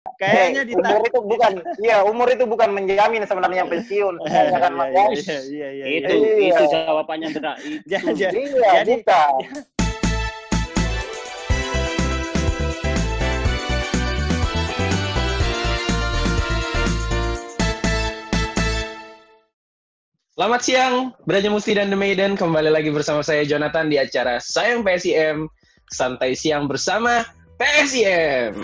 Kayaknya umur itu bukan menjamin sebenarnya pensiun. Iya. Itu jawabannya, Ndra. Jadi bukan. Selamat siang, Braja Musti dan The Maiden. Kembali lagi bersama saya Jonathan di acara Sayang PSIM, Santai Siang bersama PSIM.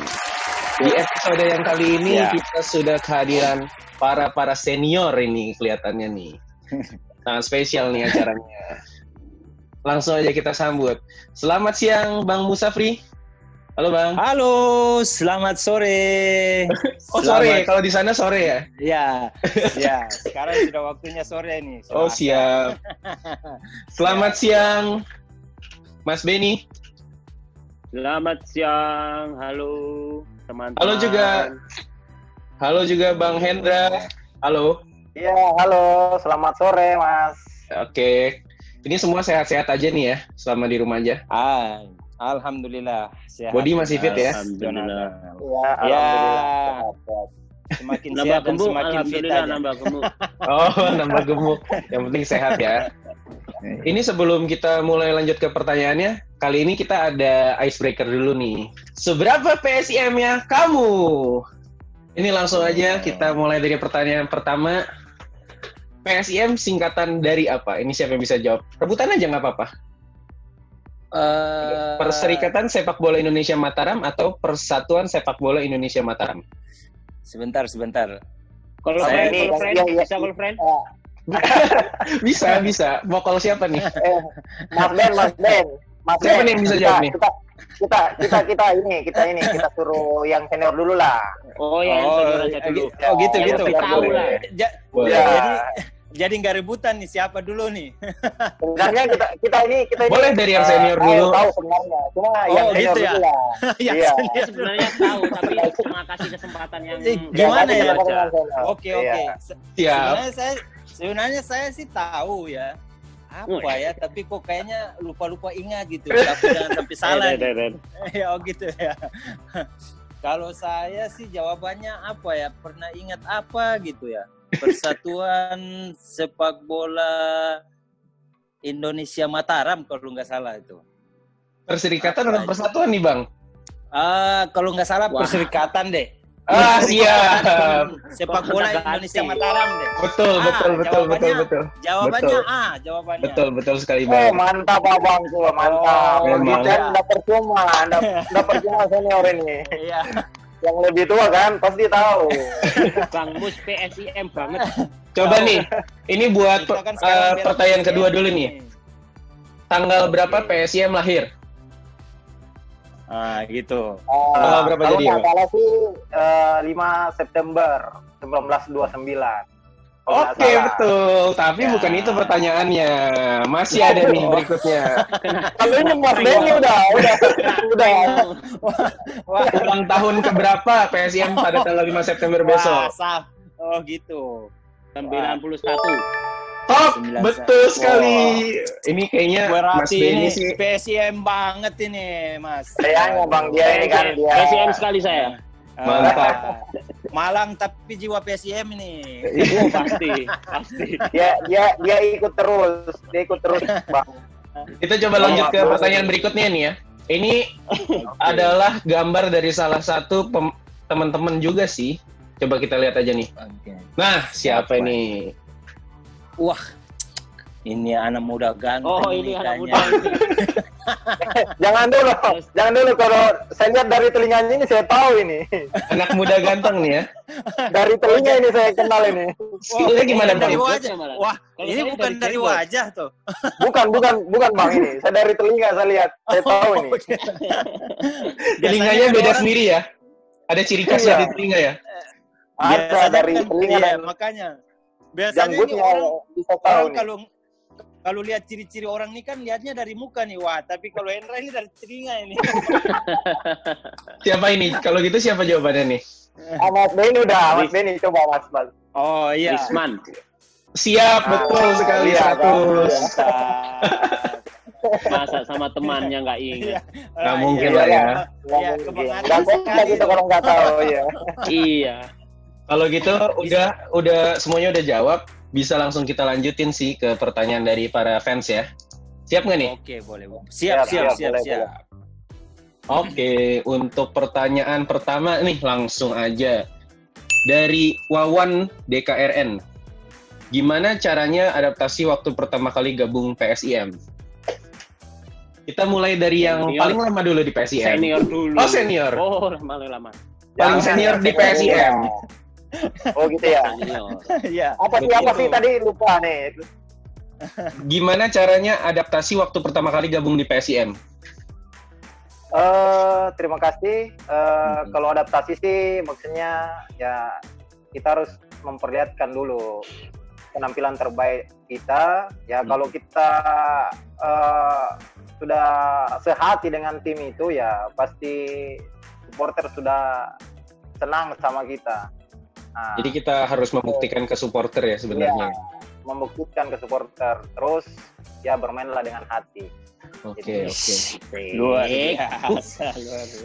Di episode yang kali ini kita sudah kehadiran para senior ini kelihatannya nih. Sangat spesial nih acaranya. Langsung aja kita sambut. Selamat siang Bang Musafri. Halo Bang. Halo, selamat sore. Sore. Kalau di sana sore ya? Ya. Sekarang sudah waktunya sore nih. Oh siap. Selamat siang, Mas Beni. Selamat siang. Halo teman-teman. Halo juga Bang Hendra. Halo. Iya, halo. Selamat sore, Mas. Oke. Ini semua sehat-sehat aja nih ya, selama di rumah aja. Alhamdulillah sehat. Body masih fit ya? Alhamdulillah. Ya. Semakin Nambah sehat dan gemuk, semakin fit alhamdulillah aja. nambah gemuk. Oh, nambah gemuk. Yang penting sehat ya. Ini sebelum kita mulai lanjut ke pertanyaannya, kali ini kita ada icebreaker dulu nih. Seberapa PSIM-nya kamu? Ini langsung aja kita mulai dari pertanyaan pertama. PSIM singkatan dari apa? Ini siapa yang bisa jawab? Rebutan aja nggak apa-apa. Perserikatan Sepak Bola Indonesia Mataram atau Persatuan Sepak Bola Indonesia Mataram? Sebentar. Kalau friend. Bisa. Mau call siapa nih? Mas Ben. Siapa nih yang bisa jawab nih? Kita suruh yang senior dulu lah. Oh, yang senior aja dulu. Gitu. Yang lebih tahu lah. Jadi nggak rebutan nih siapa dulu nih. Sebenarnya kita ini boleh dari yang senior dulu. Tahu sebenarnya, cuma yang senior gitu ya? dulu lah. Iya. Sebenarnya tahu, tapi cuma kasih kesempatan yang gimana ya? aja. Oke. Sebenarnya saya sih tahu ya. Apa ya, tapi kok kayaknya lupa ingat gitu. Jangan sampai salah. Ya, gitu ya. Kalau saya sih jawabannya apa ya? Pernah ingat apa gitu ya? Persatuan Sepak Bola Indonesia Mataram kalau nggak salah itu. Perserikatan atau persatuan nih Bang? Kalau nggak salah perserikatan deh. Siap. Sepak Bola Indonesia Mataram deh. Betul. Jawabannya jawabannya. Betul sekali Bang. Mantap Abang tuh, mantap. Kita enggak percuma senior ini. Iya. Yang lebih tua kan pasti tahu. Bang Mus PSIM banget. Coba nih, ini buat pertanyaan kedua dulu nih. Tanggal berapa PSIM lahir? Gitu. Tanggal berapa kalau jadi? Kalau salah sih 5 September 1929. Oke, betul. Tapi bukan itu pertanyaannya. Masih ada nih berikutnya. Kalau ini Mas Benny udah. Ulang tahun keberapa PSIM pada tanggal 5 September besok? Oh gitu. 91. Top, betul sekali. Ini kayaknya Mas Benny sih PSIM banget ini, Mas. Sayangnya Bang, dia ini kan dia. PSIM sekali saya. Mantap. Malang tapi jiwa PSIM ini. Iya pasti. Dia ikut terus, Bang. Kita coba lanjut ke pertanyaan berikutnya nih ya. Ini adalah gambar dari salah satu teman-teman juga sih. Coba kita lihat aja nih. Nah, siapa ini? Wah, ini anak muda ganteng. Oh, ini anak muda. Jangan dulu kalau saya lihat dari telinganya ini saya tahu ini. Anak muda ganteng nih ya. Dari telinga ini saya kenal ini. Skillnya gimana Bang? Dari wajah. Wah, ini bukan dari wajah tuh. Bukan Bang ini. Saya dari telinga saya lihat. Saya tahu ini. Telinganya beda sendiri ya? Ada ciri khasnya di telinga ya? Ada dari telinga dan makanya. Biasanya ini orang kalau lihat ciri-ciri orang ini kan lihatnya dari muka nih, wah. Tapi kalau Hendra ini dari telinga ini. Siapa ini? Kalau gitu siapa jawabannya nih? Mas Benny coba Mas. Oh iya. Isman. Siap, betul sekali 100. Masa sama temannya nggak ingat? Nggak mungkin lah ya. Iya, Nggak kebangetan mungkin sekali. gitu kalau nggak tahu ya. Iya. Kalau gitu udah semuanya udah jawab, bisa langsung kita lanjutin sih ke pertanyaan dari para fans ya. Siap nggak nih? Oke, boleh. Siap. boleh. Oke, untuk pertanyaan pertama nih langsung aja. Dari Wawan DKRN. Gimana caranya adaptasi waktu pertama kali gabung PSIM? Kita mulai dari yang Senior. paling lama dulu di PSIM. Senior dulu. Oh, senior. Oh, lama. Paling senior di PSIM. Oh gitu ya. Senior. Iya. Apa sih tadi lupa nih. Gimana caranya adaptasi waktu pertama kali gabung di PSIM? Terima kasih. Kalau adaptasi sih maksudnya ya kita harus memperlihatkan dulu penampilan terbaik kita. Ya kalau kita sudah sehati dengan tim itu ya pasti supporter sudah senang sama kita. Nah, Jadi kita harus membuktikan ke supporter ya sebenarnya. membuktikan ke supporter terus ya bermainlah dengan hati. Oke. Luar biasa.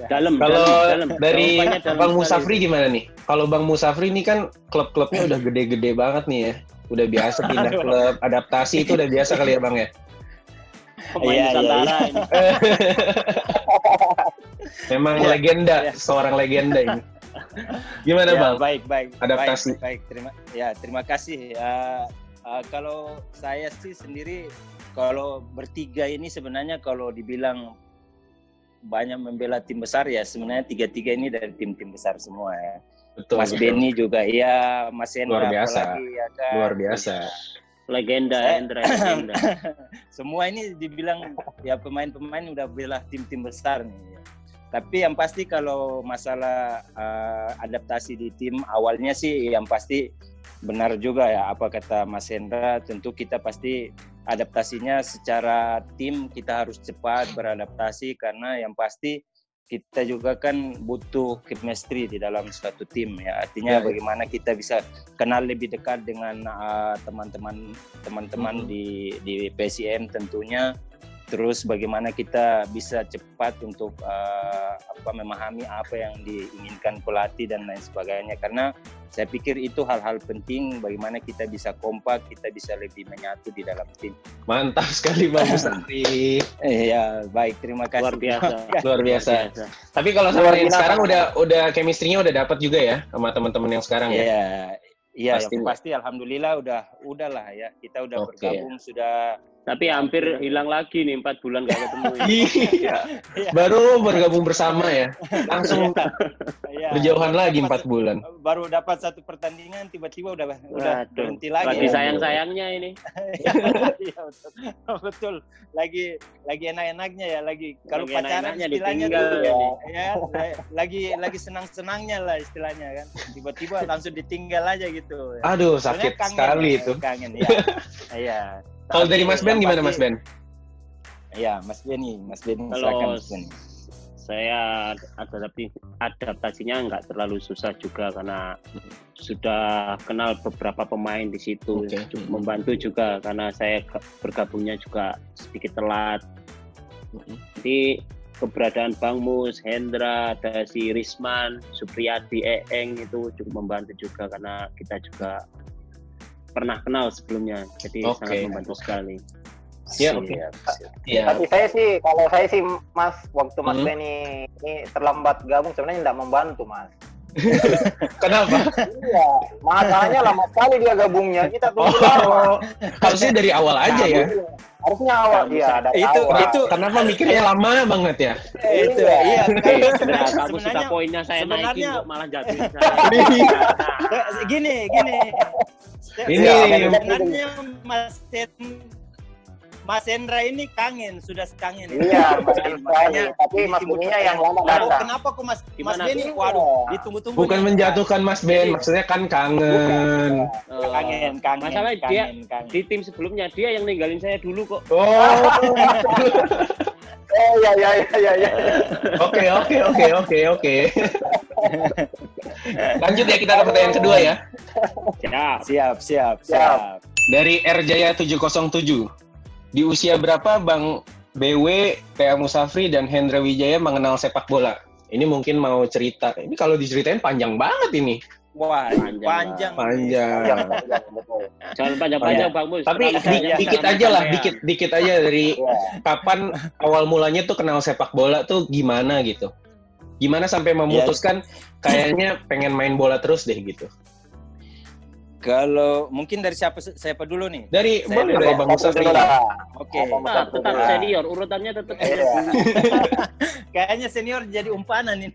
Dalam. Kalau dalam. dari Jawabannya dalam Bang sekali. Musafri gimana nih? Kalau Bang Musafri ini kan klub-klubnya udah gede-gede banget nih ya. Udah biasa pindah klub, adaptasi itu udah biasa kali ya Bang ya? Pemain Iya, Nusantara ini. Memang Iya, legenda, iya. seorang legenda ini. Gimana Ya, Bang? baik. Adaptasi. Baik. Terima kasih. Kalau saya sih sendiri, kalau bertiga ini sebenarnya kalau dibilang banyak membela tim besar ya sebenarnya tiga-tiga ini dari tim-tim besar semua ya. Betul. Mas betul. Benny juga iya, Mas Hendra Luar biasa. apalagi ya kan. Luar biasa. Legenda, Hendra legenda. Semua ini dibilang ya pemain-pemain udah bela tim-tim besar nih. Ya. Tapi yang pasti kalau masalah adaptasi di tim awalnya sih yang pasti benar juga ya apa kata Mas Hendra, tentu kita pasti adaptasinya secara tim kita harus cepat beradaptasi karena yang pasti kita juga kan butuh chemistry di dalam suatu tim ya. Artinya bagaimana kita bisa kenal lebih dekat dengan teman-teman di PSIM tentunya. Terus bagaimana kita bisa cepat untuk memahami apa yang diinginkan pelatih dan lain sebagainya. Karena saya pikir itu hal-hal penting bagaimana kita bisa kompak, kita bisa lebih menyatu di dalam tim. Mantap sekali Bang Musafri. Ya, baik, terima kasih. Luar biasa. Luar biasa. Tapi kalau sama yang sekarang udah chemistry-nya udah dapat juga ya sama teman-teman yang sekarang ya. Iya, Pasti. yang pasti alhamdulillah udah lah ya. Kita udah bergabung sudah. Tapi hampir hilang lagi nih 4 bulan gak ketemu. Iya. Baru bergabung bersama ya. Langsung Iya. berjauhan lagi 4 bulan. Baru dapat satu pertandingan tiba-tiba udah berhenti lagi. Lagi ya. sayang-sayangnya ini. Iya, betul. Lagi enak-enaknya ya, lagi kalau Lagi pacaran enak-enaknya istilahnya ditinggal tuh ini. ya, lagi senang-senangnya lah istilahnya kan. Tiba-tiba langsung ditinggal aja gitu. Ya. Aduh, Sebenarnya sakit kangen sekali ya, itu. Kangen ya. Iya. Kalau dari Mas Ben Yang gimana pasti- Mas Ben? Iya, Mas Benny silakan Kalau Mas Benny. saya adaptasinya nggak terlalu susah juga karena sudah kenal beberapa pemain di situ. Oke. Cukup membantu juga karena saya bergabungnya juga sedikit telat. Jadi keberadaan Bang Mus, Hendra, ada si Risman, Supriyadi, Eeng itu cukup membantu juga karena kita juga pernah kenal sebelumnya. Jadi Oke. sangat membantu sekali. Ya, oke. Iya. Tapi kalau saya sih Mas, waktu Mas Benny ini terlambat gabung sebenarnya tidak membantu Mas. Kenapa? Iya, masalahnya lama sekali dia gabungnya. Kita tunggu lama. Harusnya dari awal aja ya. Harusnya awal dia ada. Itu Kenapa mikirnya lama banget ya? itu Iya. iya Nah, kamu sudah sebenarnya poinnya saya naikin sebenarnya- kok malah jatuhin saya. gini Ini sebenarnya Mas Hendra ini sudah kangen. Iya, makanya tapi Mas Benny-nya yang lama datang. Kenapa kok Mas Gimana? Benny? Waduh, ditunggu-tunggu. bukan nih. menjatuhkan Mas Ben, maksudnya kan kangen. Kangen. Masalah dia di tim sebelumnya dia yang ninggalin saya dulu kok. Oh, Oh iya. oke. Lanjut ya, kita ke pertanyaan kedua ya. Siap. Dari R Jaya 707. Di usia berapa Bang BW, PA Musafri, dan Hendra Wijaya mengenal sepak bola. Ini mungkin mau cerita. Ini kalau diceritain panjang banget ini. Wah, panjang. Jangan panjang-panjang Bang Mus. Tapi dikit aja lah, dikit aja dari kapan awal mulanya tuh kenal sepak bola tuh gimana gitu. Gimana sampai memutuskan kayaknya pengen main bola terus deh gitu. Kalau mungkin dari siapa dulu nih? Dari Bang Musafri. Oke. Tetap senior, urutannya tetap senior. Kayaknya senior jadi umpanan ini.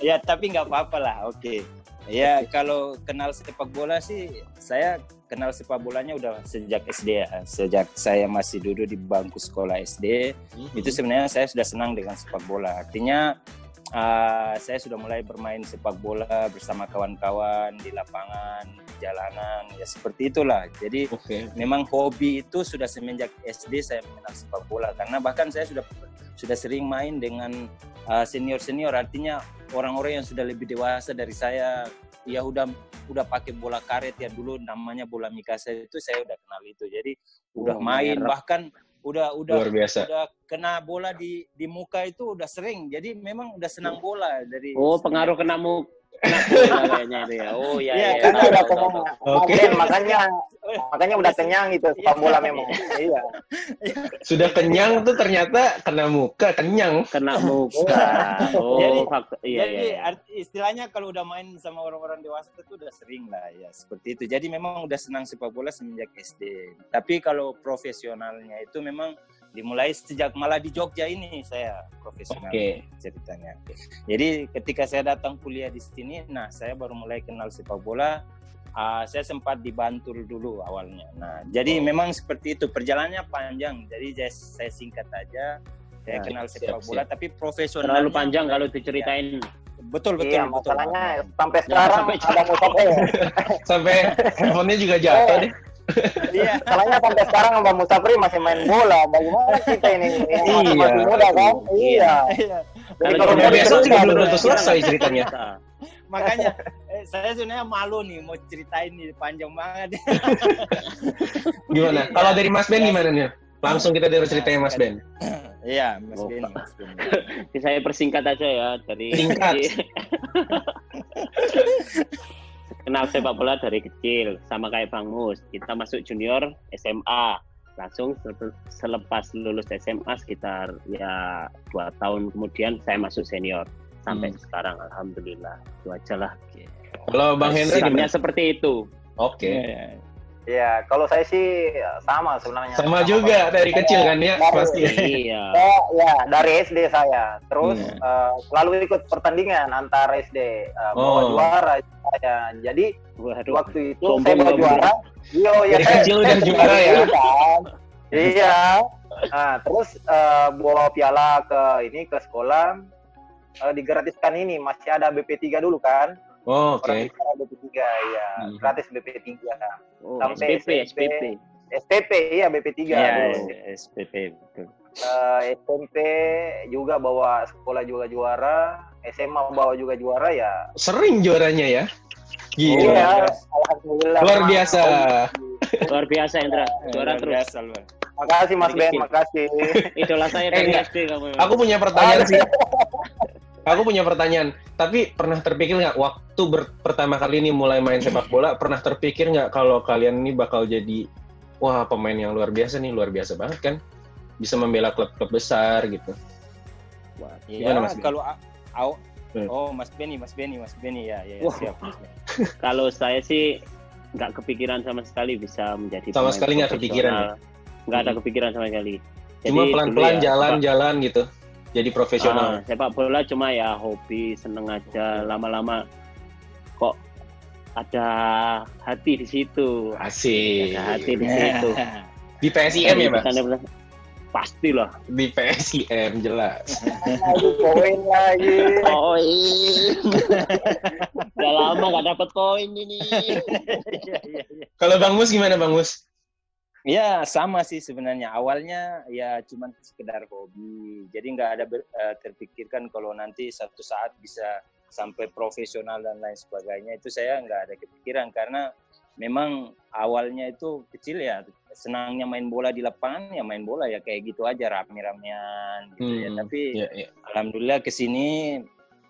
Ya, tapi nggak apa-apa lah. Oke. Ya, kalau kenal sepak bola sih, saya kenal sepak bolanya udah sejak SD ya. Sejak saya masih duduk di bangku sekolah SD, itu sebenarnya saya sudah senang dengan sepak bola. Artinya saya sudah mulai bermain sepak bola bersama kawan-kawan di lapangan, di jalanan, ya seperti itulah. Jadi memang hobi itu sudah semenjak SD saya mengenal sepak bola, karena bahkan saya sudah sering main dengan senior-senior, artinya orang-orang yang sudah lebih dewasa dari saya. Ya udah pakai bola karet ya, dulu namanya bola Mikasa, itu saya udah kenal itu. Jadi udah main, bahkan udah luar biasa. Udah kena bola di muka itu udah sering. Jadi memang udah senang bola dari pengaruh kena bola kayaknya itu ya. Oh iya. Karena udah kenyang. Oke, makanya udah kenyang itu sepak bola memang. Iya. Sudah kenyang tuh ternyata kena muka, kenyang. Kena muka. Oh, jadi istilahnya kalau udah main sama orang-orang dewasa itu udah sering lah ya, seperti itu. Jadi memang udah senang sepak bola semenjak SD. Tapi kalau profesionalnya itu memang dimulai sejak malah di Jogja ini saya profesional ceritanya. Jadi ketika saya datang kuliah di sini, nah saya baru mulai kenal sepak bola. Saya sempat di Bantul dulu awalnya. Nah, jadi memang seperti itu, perjalanannya panjang. Jadi saya singkat aja. Saya kenal sepak bola, tapi profesional. Terlalu panjang kalau diceritain. Betul. Iya, masalahnya sampai sekarang ada Musafri. Sampai handphonenya juga jatuh deh. Iya. Masalahnya sampai sekarang Mbak Musafri masih main bola. Bagaimana kita ini? Masih muda kan? Iya. Kalau besok juga belum tentu selesai ceritanya. Makanya saya sebenarnya malu nih mau ceritain nih, panjang banget. Gimana? Kalau dari Mas Ben gimana nih? Langsung kita dari ceritanya Mas Ben. Iya, Mas Ben. Saya persingkat aja ya dari kenal sepak bola dari kecil sama kayak Bang Mus. Kita masuk junior SMA. Langsung selepas lulus SMA sekitar 2 tahun kemudian saya masuk senior. Sampai sekarang alhamdulillah. Itu aja lah. Kalau Bang Hendra gimana? Seperti itu. Oke. Ya, kalau saya sih sama sebenarnya. Sama juga dari kecil kan ya, pasti. Iya. Ya, dari SD saya. Terus selalu ikut pertandingan antar SD. Bawa juara saya. Jadi waktu itu saya bawa juara. Dari kecil udah juara ya. Iya. Nah, terus bawa piala ke sekolah. Digratiskan ini, masih ada BP3 dulu kan. Oh, oke. BP3 ya, gratis BP3. Sampai SPP, iya BP3. Iya, SPP betul. SMP juga bawa sekolah juga juara, SMA bawa juga juara ya. Sering juaranya ya? Gila. Iya, alhamdulillah. Luar biasa. Luar biasa Indra, juara terus. Biasa, Makasih Mas Ben, makasih. Idola saya dari SD kamu. Aku punya pertanyaan sih. Aku punya pertanyaan, tapi pernah terpikir nggak waktu pertama kali ini mulai main sepak bola, pernah terpikir nggak kalau kalian ini bakal jadi, wah pemain yang luar biasa banget kan, bisa membela klub-klub besar gitu. Wah, gimana Mas? Kalau Mas Beni ya siap. Kalau saya sih nggak kepikiran sama sekali bisa menjadi sama sekali nggak kepikiran. Nggak ada kepikiran sama sekali. Cuma pelan-pelan jalan-jalan gitu. Jadi profesional. Sepak bola cuma ya hobi, seneng aja. Lama-lama kok ada hati di situ. Asik. Ada hati di situ. Di PSIM ya, Mas? Pastilah. Di PSIM jelas. Poin lagi. Poin. Udah lama nggak dapat poin ini. Kalau Bang Mus gimana Bang Mus? Ya sama sih sebenarnya, awalnya ya cuma sekedar hobi, jadi nggak ada terpikirkan kalau nanti satu saat bisa sampai profesional dan lain sebagainya, itu saya nggak ada kepikiran karena memang awalnya itu kecil ya, senangnya main bola di lapangan ya main bola ya kayak gitu aja rame-ramean gitu ya. Tapi alhamdulillah kesini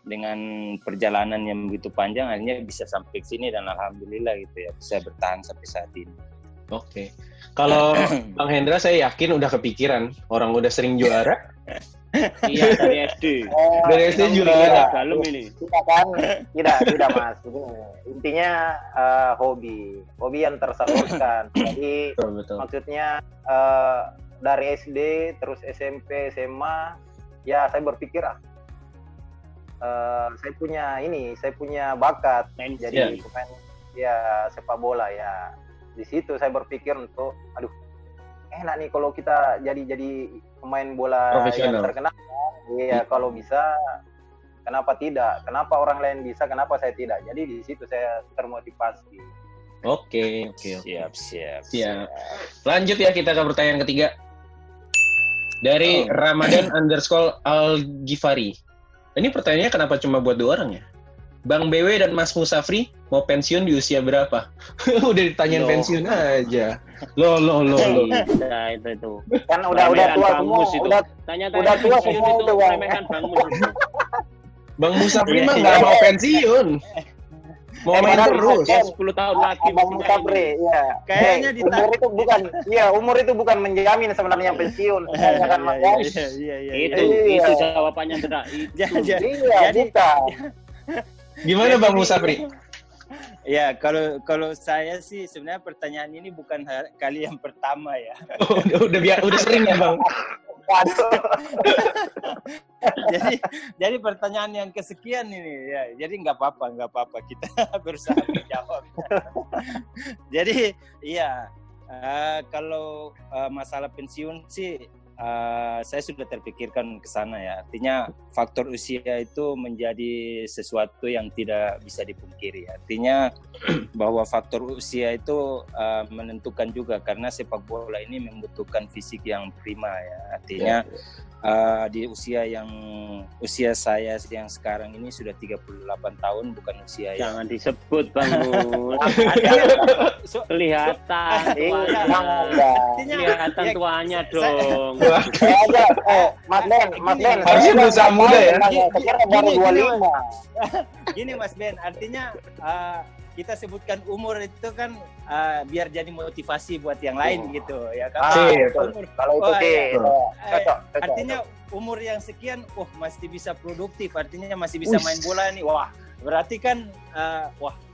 dengan perjalanan yang begitu panjang akhirnya bisa sampai sini dan alhamdulillah gitu ya bisa bertahan sampai saat ini. Oke. Kalau Bang Hendra saya yakin udah kepikiran orang udah sering juara. Iya dari SD. Dari SD juara. Dalam ini. Tidak Mas. Intinya hobi yang tersalurkan. Jadi Betul. maksudnya dari SD terus SMP SMA ya saya berpikir saya punya bakat jadi pemain ya sepak bola ya. Di situ saya berpikir untuk enak nih kalau kita jadi pemain bola yang terkenal. Iya, kalau bisa kenapa tidak? Kenapa orang lain bisa, kenapa saya tidak? Jadi di situ saya termotivasi. Oke. Siap. Lanjut ya kita ke pertanyaan ketiga. Dari Ramadan _Al-Ghifari. Ini pertanyaannya kenapa cuma buat 2 orang ya? Bang BW dan Mas Musafri mau pensiun di usia berapa? Udah ditanyain pensiun aja. Lo. Nah, itu. Kan udah tua semua. Udah tua semua itu, Bang. Bang Mus. Bang Musafri mah nggak mau pensiun. Mau main terus. 10 tahun lagi. Bang Musafri, ya. Kayaknya umur itu bukan menjamin sebenarnya pensiun. Itu jawabannya tidak. Jadi gimana Bang Musafri? Ya, kalau saya sih sebenarnya pertanyaan ini bukan kali yang pertama ya. Udah sering ya, Bang. jadi pertanyaan yang kesekian ini ya. Jadi nggak apa-apa kita berusaha menjawab. Jadi iya, kalau masalah pensiun sih saya sudah terpikirkan ke sana ya. Artinya faktor usia itu menjadi sesuatu yang tidak bisa dipungkiri. Artinya bahwa faktor usia itu menentukan juga karena sepak bola ini membutuhkan fisik yang prima ya. Artinya di usia saya yang sekarang ini sudah 38 tahun, bukan usia yang... Jangan disebut Bang Mus. Kelihatan tuanya dong. Mas Ben. Harusnya berusaha muda ya. Gini Mas Ben, artinya kita sebutkan umur itu kan biar jadi motivasi buat yang lain gitu ya kan. Kalau itu artinya umur yang sekian, masih bisa produktif, artinya masih bisa main bola nih. Wah, berarti kan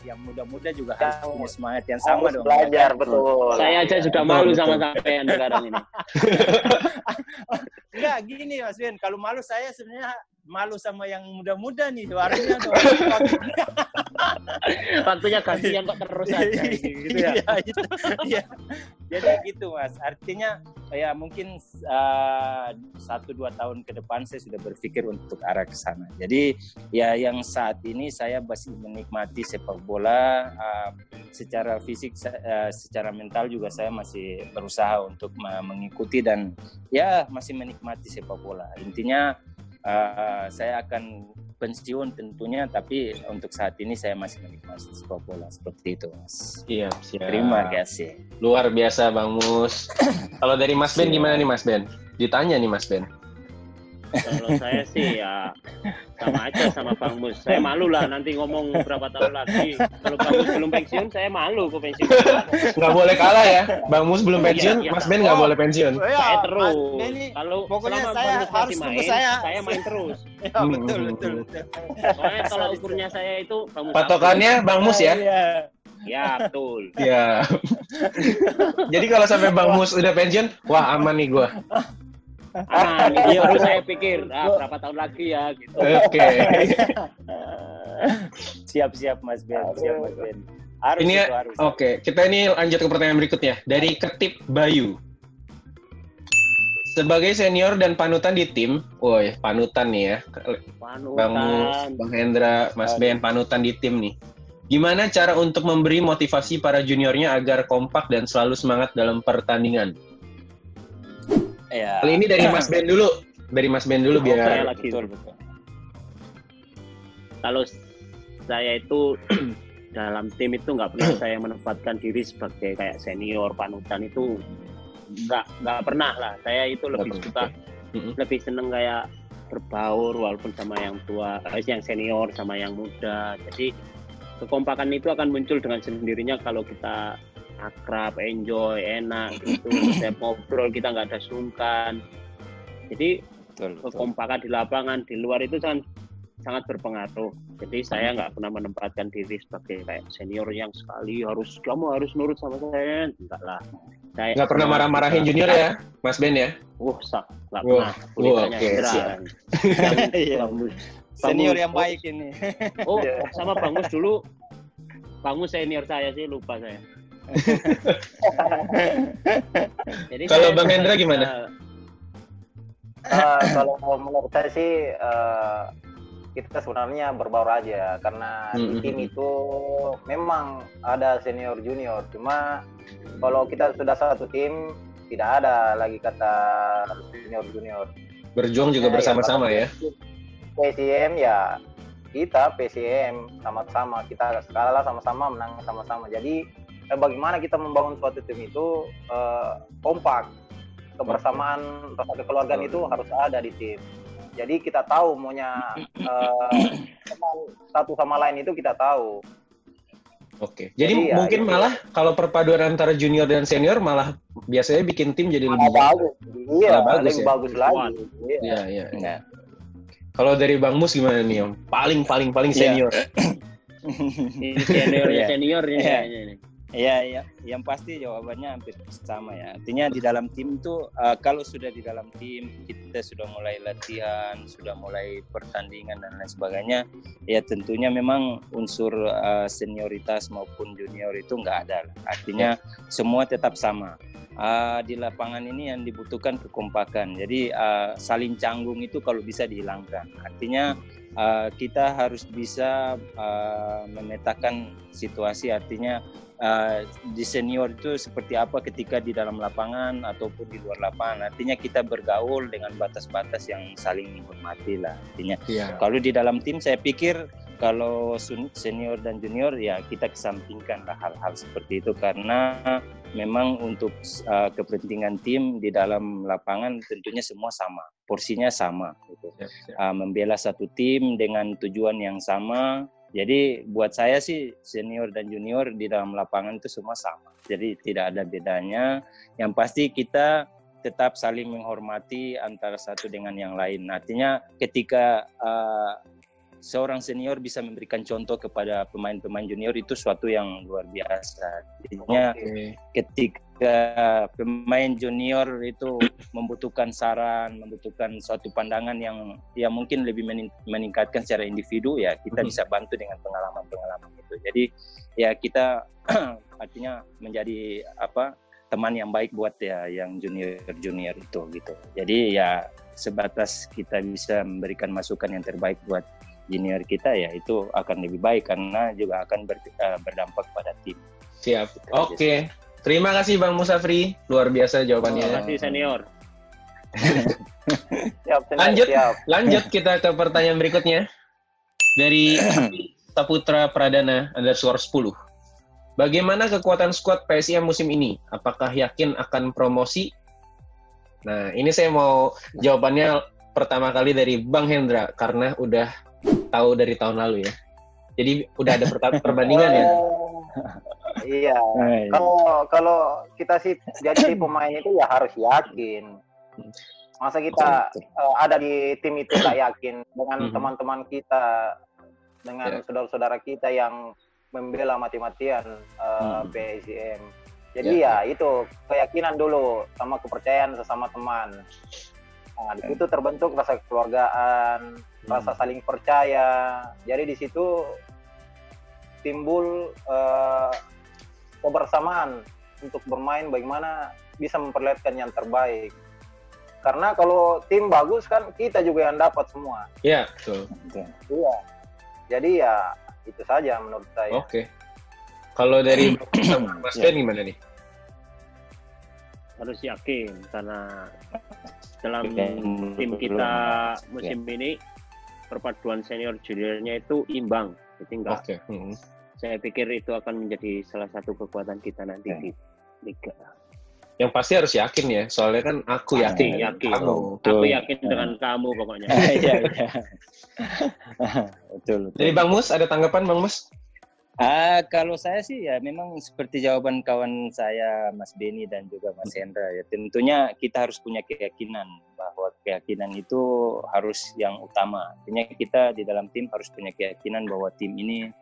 yang muda-muda juga harus punya semangat yang sama dong. Belajar ya kan? betul. Saya aja sudah malu sama sampean sekarang ini. Enggak, gini Mas Ben, kalau malu saya sebenarnya malu sama yang muda-muda nih, harusnya dong. Waktunya gantian kok terus aja gitu ya. Iya. Jadi gitu Mas, artinya ya mungkin 1-2 tahun ke depan saya sudah berpikir untuk arah ke sana. Jadi ya yang saat ini saya masih menikmati sepak bola, secara fisik, secara mental juga saya masih berusaha untuk mengikuti dan ya masih menikmati sepak bola. Intinya saya akan pensiun tentunya, tapi untuk saat ini saya masih menikmati sepak bola seperti itu Mas. Siap. Terima kasih. Luar biasa Bang Mus. Kalau dari Mas Ben gimana nih Mas Ben? Ditanya nih Mas Ben. Kalau saya sih ya sama aja sama Bang Mus. Saya malu lah nanti ngomong berapa tahun lagi. Kalau Bang Mus belum pensiun, saya malu kok pensiun. Nggak boleh kalah ya. Bang Mus belum pensiun, Mas Ben nggak boleh pensiun. Saya terus. Kalau pokoknya selama saya Bang Mus harus masih tunggu main, saya main terus. Ya, betul. Soalnya kalau ukurnya saya itu Bang Mus. Patokannya Bang Mus ya? Ya, betul. Ya. Jadi kalau sampai Bang Mus udah pensiun, wah aman nih gua. Itu baru saya pikir berapa tahun lagi ya gitu. Oke. Siap Mas Ben. Harus. Oke, kita ini lanjut ke pertanyaan berikutnya dari Ketip Bayu. Sebagai senior dan panutan di tim, panutan nih ya. Bang Mus, Bang Hendra, Mas Ben, panutan di tim nih. Gimana cara untuk memberi motivasi para juniornya agar kompak dan selalu semangat dalam pertandingan? Ya. Kali ini dari Mas Ben dulu. Biar. Betul. Kalau saya itu dalam tim itu nggak pernah saya menempatkan diri sebagai kayak senior panutan, itu nggak pernah lah. Saya itu lebih suka, lebih seneng kayak berbaur walaupun sama yang tua, yang senior sama yang muda. Jadi kekompakan itu akan muncul dengan sendirinya kalau kita akrab, enjoy, enak gitu. Saya ngobrol, kita nggak ada sungkan. Jadi kekompakan di lapangan, di luar itu sangat berpengaruh. Jadi saya nggak pernah menempatkan diri sebagai kayak senior yang sekali kamu harus nurut sama saya. Enggak lah. Saya nggak pernah marah-marahin junior ya, Mas Ben ya? Nggak pernah. Kulitnya Hendra. Senior yang baik ini. Sama Bang Mus dulu. Bang Mus senior saya sih, lupa saya. Jadi kalau Bang Hendra gimana? Kalau menurut saya sih kita sebenarnya berbaur aja, karena di tim itu memang ada senior junior, cuma kalau kita sudah satu tim tidak ada lagi kata senior junior. Berjuang juga bersama-sama ya. PSIM ya kita PSIM sama-sama, kita kalah sama-sama, menang sama-sama. Jadi bagaimana kita membangun suatu tim itu kompak, kebersamaan, rasa kekeluargaan itu harus ada di tim. Jadi kita tahu maunya satu sama lain itu kita tahu. Oke. Jadi mungkin malah kalau perpaduan antara junior dan senior malah biasanya bikin tim jadi lebih bagus. Iya, bagus lebih ya? bagus lagi. Iya. Kalau dari Bang Mus gimana nih, Om? Paling senior. Senior ini. Iya, yang pasti jawabannya hampir sama ya. Artinya di dalam tim itu, kalau sudah di dalam tim, kita sudah mulai latihan, sudah mulai pertandingan dan lain sebagainya, ya tentunya memang unsur senioritas maupun junior itu nggak ada. Artinya semua tetap sama. Di lapangan ini yang dibutuhkan kekompakan. Jadi saling canggung itu kalau bisa dihilangkan. Artinya kita harus bisa memetakan situasi, artinya di senior itu seperti apa ketika di dalam lapangan ataupun di luar lapangan. Artinya kita bergaul dengan batas-batas yang saling menghormati lah. Artinya kalau di dalam tim saya pikir kalau senior dan junior ya kita kesampingkan lah hal-hal seperti itu, karena memang untuk kepentingan tim di dalam lapangan tentunya semua sama, porsinya sama gitu. Membela satu tim dengan tujuan yang sama. Jadi buat saya sih senior dan junior di dalam lapangan itu semua sama. Jadi tidak ada bedanya. Yang pasti kita tetap saling menghormati antara satu dengan yang lain. Artinya ketika seorang senior bisa memberikan contoh kepada pemain-pemain junior itu suatu yang luar biasa. Artinya ketika pemain junior itu membutuhkan saran, membutuhkan suatu pandangan yang mungkin lebih meningkatkan secara individu, ya kita bisa bantu dengan pengalaman-pengalaman itu. Jadi ya kita artinya menjadi teman yang baik buat ya yang junior itu gitu. Jadi ya sebatas kita bisa memberikan masukan yang terbaik buat junior kita, ya itu akan lebih baik karena juga akan berdampak pada tim. Siap. Oke. Terima kasih Bang Musafri, luar biasa jawabannya. Terima kasih senior. Lanjut kita ke pertanyaan berikutnya. Dari Saputra Pradana _10. Bagaimana kekuatan skuad PSIM musim ini? Apakah yakin akan promosi? Nah, ini saya mau jawabannya pertama kali dari Bang Hendra karena udah tahu dari tahun lalu ya. Jadi udah ada perbandingan ya. Iya. Kalau kita sih jadi pemain itu ya harus yakin. Masa kita ada di tim itu tak yakin dengan teman-teman kita, dengan saudara-saudara kita yang membela mati-matian PSIM. Jadi ya itu keyakinan dulu sama kepercayaan sesama teman. Nah, di situ terbentuk rasa kekeluargaan, rasa saling percaya. Jadi di situ timbul kebersamaan untuk bermain bagaimana bisa memperlihatkan yang terbaik. Karena kalau tim bagus kan kita juga yang dapat semua. Iya, betul. Iya. Jadi ya itu saja menurut saya. Oke. Kalau dari Mas Ben gimana nih? Harus yakin karena dalam tim kita musim ini perpaduan senior juniornya itu imbang, jadi enggak Saya pikir itu akan menjadi salah satu kekuatan kita nanti di Liga. Yang pasti harus yakin ya, soalnya kan aku yakin. Kamu. Aku yakin dengan kamu pokoknya. Iya. Betul. Jadi Bang Mus, ada tanggapan Bang Mus? Kalau saya sih ya memang seperti jawaban kawan saya Mas Beni dan juga Mas Hendra ya. Tentunya kita harus punya keyakinan bahwa keyakinan itu harus yang utama. Artinya kita di dalam tim harus punya keyakinan bahwa tim ini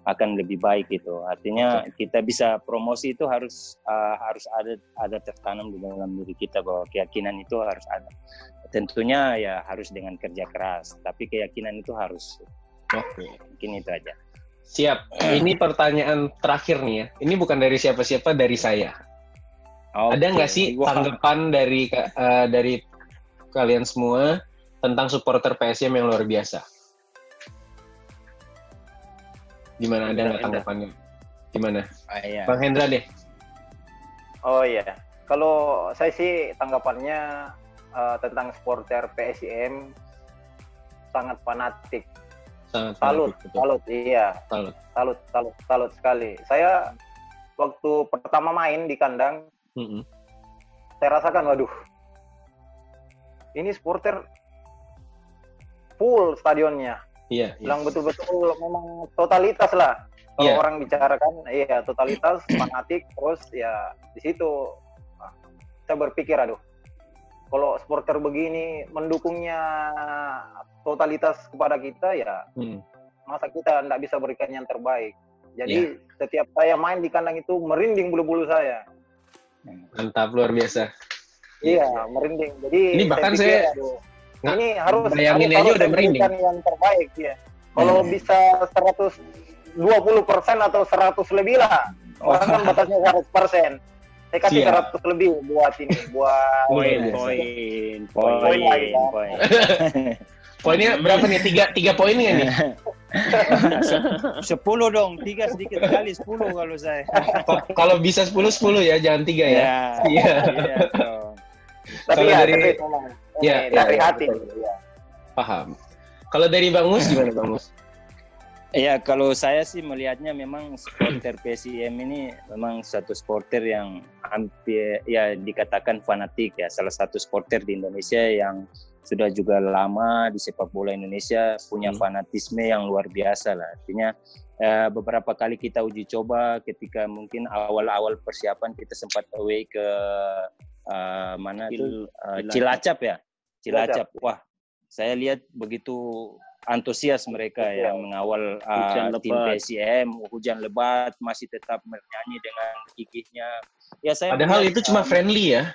akan lebih baik gitu. Artinya kita bisa promosi itu harus ada tertanam di dalam diri kita bahwa keyakinan itu harus ada. Tentunya ya harus dengan kerja keras, tapi keyakinan itu harus. Mungkin itu aja. Siap. Ini pertanyaan terakhir nih ya. Ini bukan dari siapa-siapa, dari saya. Ada nggak sih tanggapan dari kalian semua tentang supporter PSM yang luar biasa? Gimana, ada nggak tanggapannya? Gimana? Iya. Bang Hendra deh. Oh iya, kalau saya sih tanggapannya tentang supporter PSIM sangat fanatik. Salut sekali. Saya waktu pertama main di kandang, saya rasakan, waduh, ini supporter full stadionnya. Iya. Bilang betul-betul memang totalitas lah. Kalau orang bicarakan, iya totalitas, fanatik, terus ya di situ saya berpikir, aduh, kalau supporter begini mendukungnya totalitas kepada kita ya, masa kita tidak bisa berikan yang terbaik. Jadi setiap saya main di kandang itu merinding bulu-bulu saya. Mantap, luar biasa. Iya, merinding. Jadi ini bahkan saya ini harus bayanginnya aja udah merinding. Yang terbaik ya. Kalau bisa 120% atau 100 lebih lah. Orang kan batasnya 100%. Saya kasih 100 lebih buat ini, buat poin. Poinnya berapa nih? 3 poin nggak nih? 10 dong, 3 sedikit kali 10 kalau saya. Kalau bisa 10 ya, jangan 3 ya. Iya. Tapi ya dari hati. Paham. Kalau dari Bang Mus gimana Bang Mus? Ya, kalau saya sih melihatnya memang supporter PSIM ini memang satu supporter yang hampir ya dikatakan fanatik ya, salah satu supporter di Indonesia yang sudah juga lama di sepak bola Indonesia, punya fanatisme yang luar biasa lah. Artinya beberapa kali kita uji coba ketika mungkin awal-awal persiapan kita sempat away ke Cilacap ya. Cilacap. Wah, saya lihat begitu antusias mereka yang mengawal tim PSIM, hujan lebat masih tetap bernyanyi dengan gigihnya. Ya, padahal itu cuma friendly ya.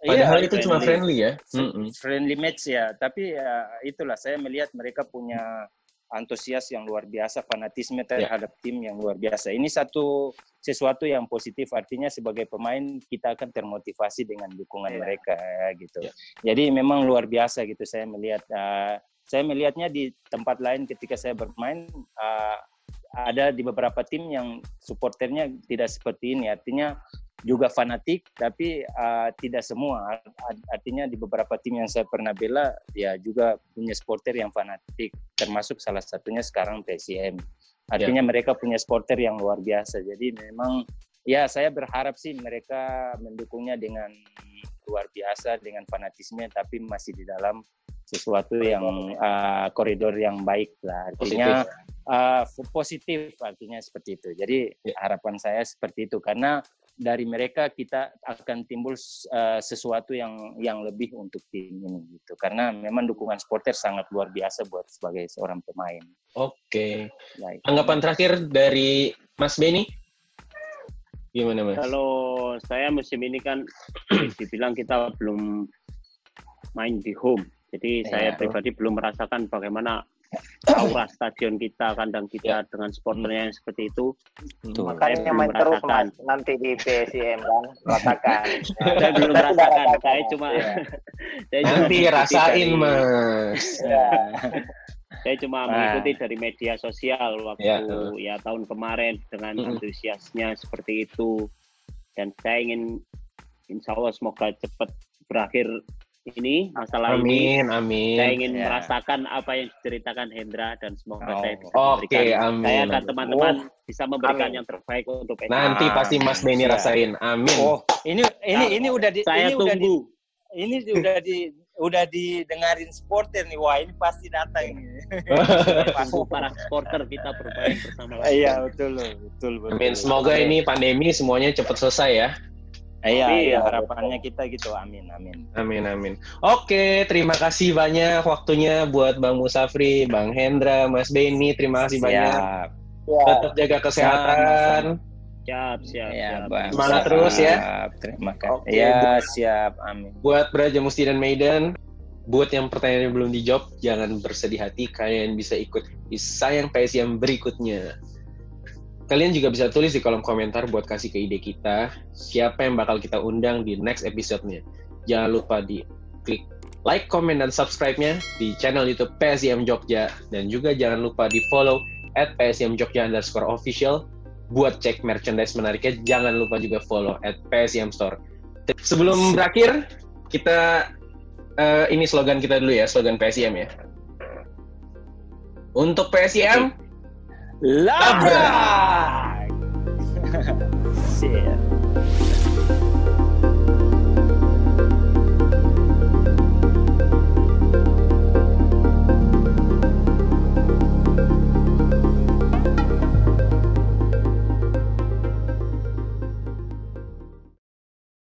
Padahal itu cuma friendly ya. Friendly match ya, tapi ya itulah saya melihat mereka punya antusias yang luar biasa, fanatisme terhadap tim yang luar biasa. Ini sesuatu yang positif, artinya sebagai pemain kita akan termotivasi dengan dukungan mereka gitu. Jadi memang luar biasa gitu saya melihat. Saya melihatnya di tempat lain ketika saya bermain, ada di beberapa tim yang supporternya tidak seperti ini. Artinya juga fanatik, tapi tidak semua. Artinya di beberapa tim yang saya pernah bela, ya juga punya supporter yang fanatik. Termasuk salah satunya sekarang PSIM. Artinya mereka punya supporter yang luar biasa. Jadi memang ya saya berharap sih mereka mendukungnya dengan luar biasa, dengan fanatisme, tapi masih di dalam sesuatu yang koridor yang baik lah, artinya positif artinya seperti itu. Jadi harapan saya seperti itu, karena dari mereka kita akan timbul sesuatu yang lebih untuk tim ini gitu, karena memang dukungan supporter sangat luar biasa buat sebagai seorang pemain. Oke. Tanggapan terakhir dari Mas Beni, gimana Mas? Kalau saya musim ini kan dibilang kita belum main di home. Jadi saya pribadi belum merasakan bagaimana aura stadion kita, kandang kita dengan supporternya yang seperti itu. Makanya main terus Mas, nanti di PSIM kan, rasakan. Saya belum merasakan, saya cuma nanti rasain Mas. Saya cuma mengikuti dari media sosial waktu ya tahun kemarin dengan antusiasnya seperti itu. Dan saya ingin insya Allah semoga cepat berakhir ini masalah ini. Amin. Saya ingin merasakan apa yang diceritakan Hendra dan semoga saya bisa memberikan. Saya dan teman-teman bisa memberikan yang terbaik untuk PSIM. Nanti pasti Mas Benny rasain. Amin. Ini udah di saya tunggu. Ini udah didengarin supporter nih. Wah, ini pasti datang ini. Para supporter kita bermain bersama lagi. Iya, betul. Amin. Semoga ini pandemi semuanya cepat selesai ya. Iya, harapannya kita gitu. Amin. Oke, terima kasih banyak waktunya buat Bang Musafri, Bang Hendra, Mas Benny. Terima kasih banyak. Tetap jaga kesehatan. Siap. Semangat terus ya. Terima kasih. Ya, siap. Amin. Buat Braja Musti dan Medan, buat yang pertanyaannya belum dijawab, jangan bersedih hati. Kalian bisa ikut di Sayang PSIM berikutnya. Kalian juga bisa tulis di kolom komentar buat kasih ke ide kita siapa yang bakal kita undang di next episode-nya. Jangan lupa di klik like, comment, dan subscribe-nya di channel YouTube PSIM Jogja. Dan juga jangan lupa di follow @PSIMJogja_official. Buat cek merchandise menariknya, jangan lupa juga follow @PSIM Store. Sebelum berakhir, kita ini slogan kita dulu ya, slogan PSIM ya. Untuk PSIM, labrak! Siap.